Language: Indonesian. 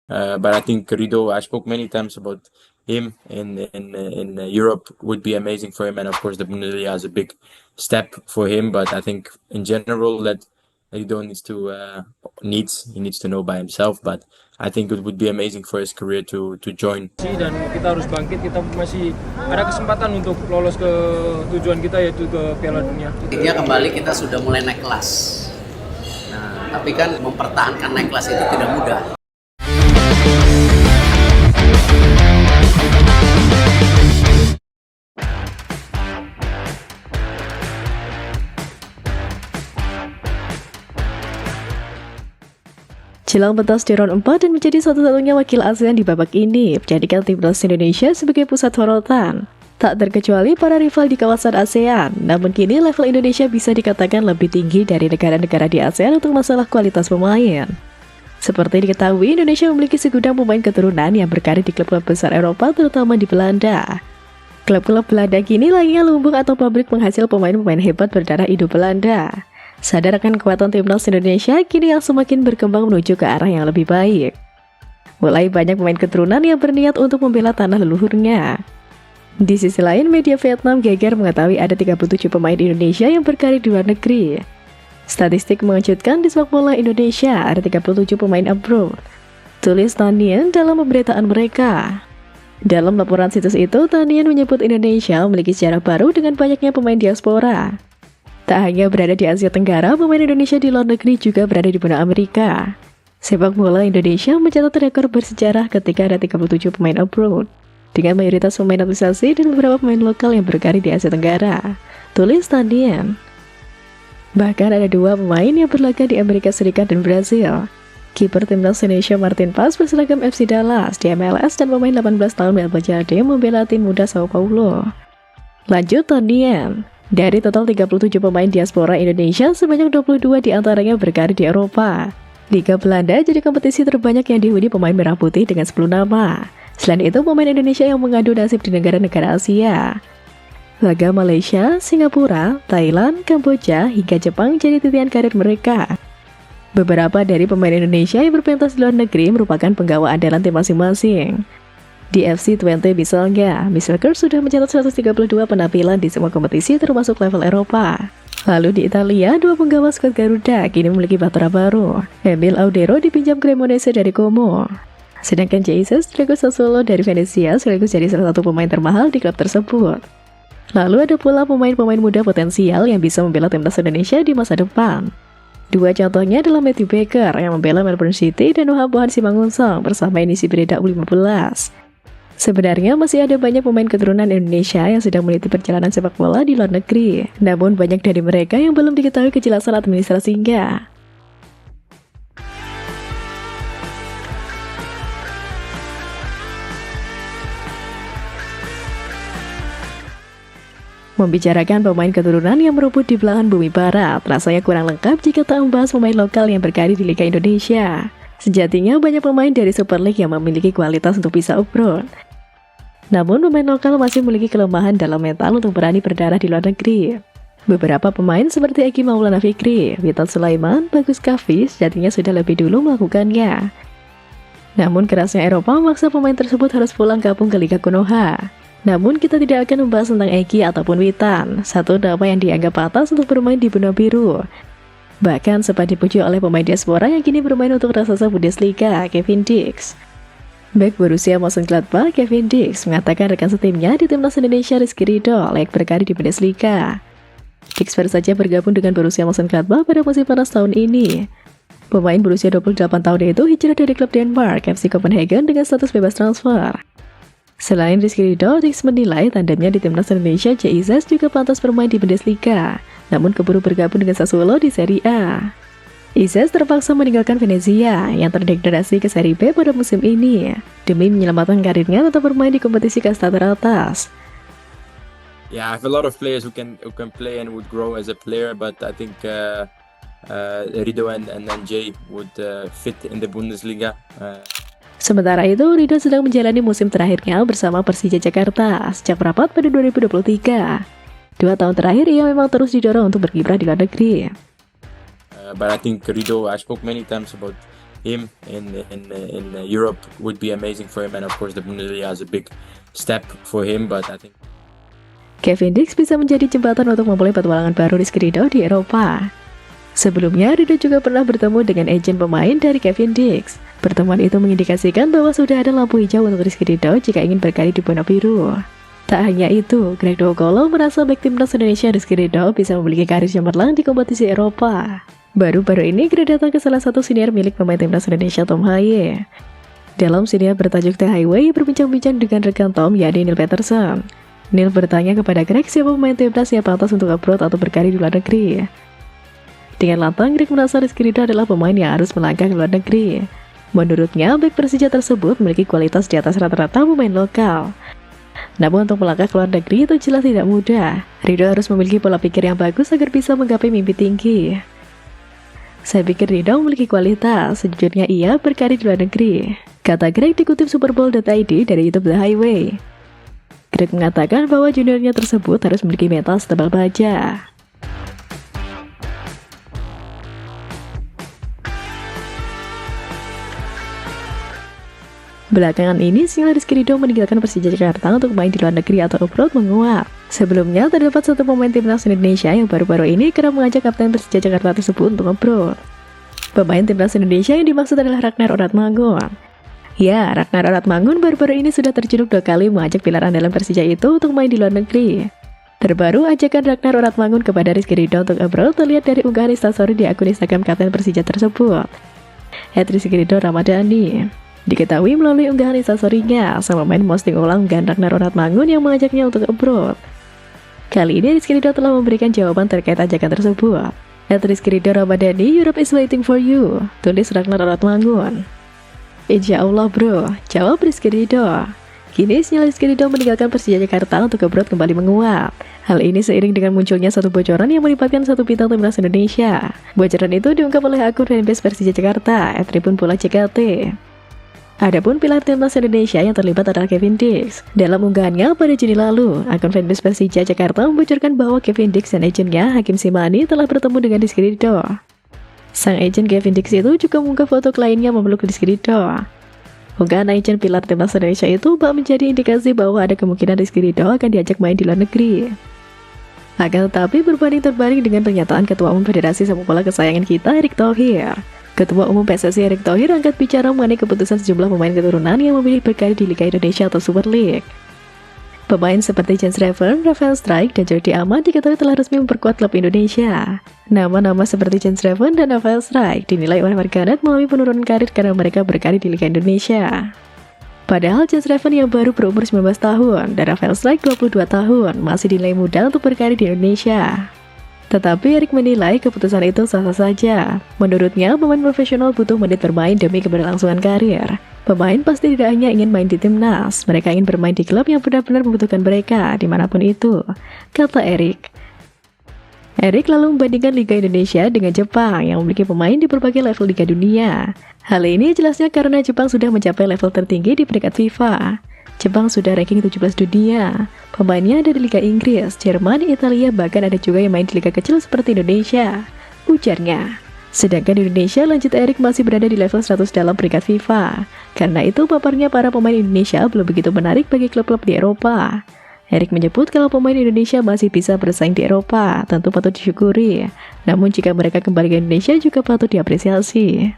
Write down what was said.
But I think Rido, I spoke many times about him in Europe would be amazing for him, and of course the Bundesliga is a big step for him. But I think in general that Rido needs to know by himself. But I think it would be amazing for his career to join. Dan kita harus bangkit, kita masih ada kesempatan untuk lolos ke tujuan kita yaitu ke Piala Dunia. Intinya kembali kita sudah mulai naik kelas. Nah, tapi kan mempertahankan naik kelas itu tidak mudah. Jelang pentas di round 4 dan menjadi satu-satunya wakil ASEAN di babak ini, menjadikan timnas Indonesia sebagai pusat sorotan. Tak terkecuali para rival di kawasan ASEAN, namun kini level Indonesia bisa dikatakan lebih tinggi dari negara-negara di ASEAN untuk masalah kualitas pemain. Seperti diketahui, Indonesia memiliki segudang pemain keturunan yang berkarir di klub-klub besar Eropa, terutama di Belanda. Klub-klub Belanda kini layaknya lumbung atau pabrik penghasil pemain-pemain hebat berdarah Indo-Belanda. Sadar akan kekuatan timnas Indonesia kini yang semakin berkembang menuju ke arah yang lebih baik. Mulai banyak pemain keturunan yang berniat untuk membela tanah leluhurnya. Di sisi lain, media Vietnam geger mengetahui ada 37 pemain Indonesia yang berkarir di luar negeri. Statistik mengejutkan di sepak bola Indonesia ada 37 pemain abroad. Tulis Tanien dalam pemberitaan mereka. Dalam laporan situs itu, Tanien menyebut Indonesia memiliki sejarah baru dengan banyaknya pemain diaspora. Tak hanya berada di Asia Tenggara, pemain Indonesia di luar negeri juga berada di benua Amerika. Sepak bola Indonesia mencatat rekor bersejarah ketika ada 37 pemain abroad, dengan mayoritas pemain naturalisasi dan beberapa pemain lokal yang berkarir di Asia Tenggara. Tulis Tandian. Bahkan ada 2 pemain yang berlaga di Amerika Serikat dan Brazil. Kiper timnas Indonesia Martin Paes berseragam FC Dallas di MLS dan pemain 18 tahun Mel Bajade membela tim muda Sao Paulo. Lanjut Tandian. Dari total 37 pemain diaspora Indonesia, sebanyak 22 diantaranya berkarir di Eropa. Liga Belanda jadi kompetisi terbanyak yang dihuni pemain merah putih dengan 10 nama. Selain itu, pemain Indonesia yang mengadu nasib di negara-negara Asia. Laga Malaysia, Singapura, Thailand, Kamboja, hingga Jepang jadi titian karir mereka. Beberapa dari pemain Indonesia yang berpentas di luar negeri merupakan penggawa andalan tim masing-masing. Di FC20 misalnya, Michael sudah mencatat 132 penampilan di semua kompetisi termasuk level Eropa. Lalu di Italia, 2 penggawa skuad Garuda kini memiliki bahtera baru. Emil Audero dipinjam Cremonese dari Como. Sedangkan Jesus Diego Sassuolo dari Venezia sekaligus jadi salah satu pemain termahal di klub tersebut. Lalu ada pula pemain-pemain muda potensial yang bisa membela timnas Indonesia di masa depan. 2 contohnya adalah Matthew Baker yang membela Melbourne City dan Noah Bohan Simangunsong bersama Inisi Breda U15. Sebenarnya masih ada banyak pemain keturunan Indonesia yang sedang meneliti perjalanan sepak bola di luar negeri. Namun banyak dari mereka yang belum diketahui kejelasan administrasinya. Membicarakan pemain keturunan yang merumput di belahan bumi barat, rasanya kurang lengkap jika tak membahas pemain lokal yang berkarir di Liga Indonesia. Sejatinya banyak pemain dari Super League yang memiliki kualitas untuk bisa abroad. Namun pemain lokal masih memiliki kelemahan dalam mental untuk berani berdarah di luar negeri. Beberapa pemain seperti Eki Maulana Fikri, Witan Sulaiman, Bagus Kavi sejatinya sudah lebih dulu melakukannya. Namun kerasnya Eropa memaksa pemain tersebut harus pulang kampung ke Liga Konoha. Namun kita tidak akan membahas tentang Eki ataupun Witan, satu nama yang dianggap pantas untuk bermain di benua biru. Bahkan sempat dipuji oleh pemain diaspora yang kini bermain untuk raksasa Bundesliga, Kevin Dix. Bek Borussia Mönchengladbach, Kevin Dix mengatakkan rekan setimnya di timnas Indonesia Rizky Ridho layak berkarir di Bundesliga. Dix baru saja bergabung dengan Borussia Mönchengladbach pada musim panas tahun ini. Pemain berusia 28 tahun itu hijrah dari klub Denmark, FC Copenhagen dengan status bebas transfer. Selain Rizky Ridho, Dix menilai tandemnya di timnas Indonesia JIZ juga pantas bermain di Bundesliga, namun keburu bergabung dengan Sassuolo di Serie A. Izes terpaksa meninggalkan Venezia yang terdegradasi ke Serie B pada musim ini demi menyelamatkan karirnya tetap bermain di kompetisi kasta teratas. Yeah, I have a lot of players who can play and would grow as a player, but I think Rido and Jay would fit in the Bundesliga. Sementara itu, Ridho sedang menjalani musim terakhirnya bersama Persija Jakarta sejak merapat pada 2023. 2 tahun terakhir ia memang terus didorong untuk berkiprah di luar negeri. But I think Rido, I spoke many times about him in Europe would be amazing for him, and of course the Bundesliga is a big step for him. But I think Kevin Dix bisa menjadi jembatan untuk memulai petualangan baru Rizky Ridho di Eropa. Sebelumnya, Ridho juga pernah bertemu dengan agen pemain dari Kevin Dix. Pertemuan itu mengindikasikan bahwa sudah ada lampu hijau untuk Rizky Ridho jika ingin berkarir di Bono Biru. Tak hanya itu, Greg Dogolo merasa back timnas Indonesia Rizky Ridho bisa memiliki karir cemerlang di kompetisi Eropa. Baru-baru ini Greg datang ke salah satu senior milik pemain timnas Indonesia Tom Haye. Dalam siniar bertajuk The Highway berbincang-bincang dengan rekan Tom, yakni Neil Peterson. Neil bertanya kepada Greg siapa pemain timnas yang pantas untuk abroad atau berkarir di luar negeri. Dengan lantang, Greg merasa Rizky Ridho adalah pemain yang harus melangkah ke luar negeri. Menurutnya, bek Persija tersebut memiliki kualitas di atas rata-rata pemain lokal. Namun untuk melangkah ke luar negeri itu jelas tidak mudah. Ridho harus memiliki pola pikir yang bagus agar bisa menggapai mimpi tinggi. Saya pikir Ridho memiliki kualitas, sejujurnya ia berkarir di luar negeri, kata Greg dikutip Superbowl.id dari YouTube The Highway. Greg mengatakan bahwa juniornya tersebut harus memiliki mental setebal baja. Belakangan ini, sinyal Rizky Ridho meninggalkan Persija Jakarta untuk main di luar negeri atau abroad menguap. Sebelumnya, terdapat satu pemain timnas Indonesia yang baru-baru ini kerap mengajak kapten Persija Jakarta tersebut untuk abroad. Pemain timnas Indonesia yang dimaksud adalah Ragnar Oratmangun. Ya, Ragnar Oratmangun baru-baru ini sudah terjuluk 2 kali mengajak pilar andalan Persija itu untuk main di luar negeri. Terbaru, ajakan Ragnar Oratmangun kepada Rizky Ridho untuk abroad terlihat dari unggahan instastory di akun Instagram kapten Persija tersebut, @Rizky Ridho Ramadhani. Diketahui melalui unggahan instastory-nya, sang pemain posting ulang unggahan Ragnar Oratmangun yang mengajaknya untuk abroad. Kali ini Rizky Ridho telah memberikan jawaban terkait ajakan tersebut. @Rizky Ridho Ramadhani, Europe is waiting for you, tulis Ragnar Oratmangun. Insya Allah bro, jawab Rizky Ridho. Kini sinyal Rizky Ridho meninggalkan Persija Jakarta untuk abroad kembali menguap. Hal ini seiring dengan munculnya satu bocoran yang melibatkan satu bintang timnas Indonesia. Bocoran itu diungkap oleh akun fanbase Persija Jakarta, @tribunbola_jkt. Adapun pilar timnas Indonesia yang terlibat adalah Kevin Dix. Dalam unggahannya pada Juni lalu, akun fanbase Persija Jakarta membocorkan bahwa Kevin Dix dan agennya Hakim Simani telah bertemu dengan Rizky Ridho. Sang agen Kevin Dix itu juga mengunggah foto kliennya memeluk Rizky Ridho. Unggahan agen pilar timnas Indonesia itu bak menjadi indikasi bahwa ada kemungkinan Rizky Ridho akan diajak main di luar negeri. Akan tetapi berbanding terbalik dengan pernyataan Ketua Umum Federasi Sepak Bola kesayangan kita, Erick Thohir. Ketua Umum PSSI Erick Thohir angkat bicara mengenai keputusan sejumlah pemain keturunan yang memilih berkarir di Liga Indonesia atau Super League. Pemain seperti Jens Reven, Rafael Strijk, dan Jordi Amat diketahui telah resmi memperkuat klub Indonesia. Nama-nama seperti Jens Reven dan Rafael Strijk dinilai oleh warganet mengalami penurunan karir karena mereka berkarir di Liga Indonesia. Padahal Jens Reven yang baru berumur 19 tahun dan Rafael Strijk 22 tahun masih dinilai muda untuk berkarir di Indonesia. Tetapi Erick menilai keputusan itu sah-sah saja. Menurutnya, pemain profesional butuh menit bermain demi keberlangsungan karir. Pemain pasti tidak hanya ingin main di timnas, mereka ingin bermain di klub yang benar-benar membutuhkan mereka, dimanapun itu, kata Erick. Erick lalu membandingkan Liga Indonesia dengan Jepang yang memiliki pemain di berbagai level Liga Dunia. Hal ini jelasnya karena Jepang sudah mencapai level tertinggi di peringkat FIFA. Jepang sudah ranking 17 dunia. Pemainnya ada di Liga Inggris, Jerman, Italia, bahkan ada juga yang main di liga kecil seperti Indonesia, ujarnya. Sedangkan Indonesia, lanjut Erick, masih berada di level 100 dalam peringkat FIFA. Karena itu, paparnya para pemain Indonesia belum begitu menarik bagi klub-klub di Eropa. Erick menyebut kalau pemain Indonesia masih bisa bersaing di Eropa, tentu patut disyukuri. Namun jika mereka kembali ke Indonesia juga patut diapresiasi.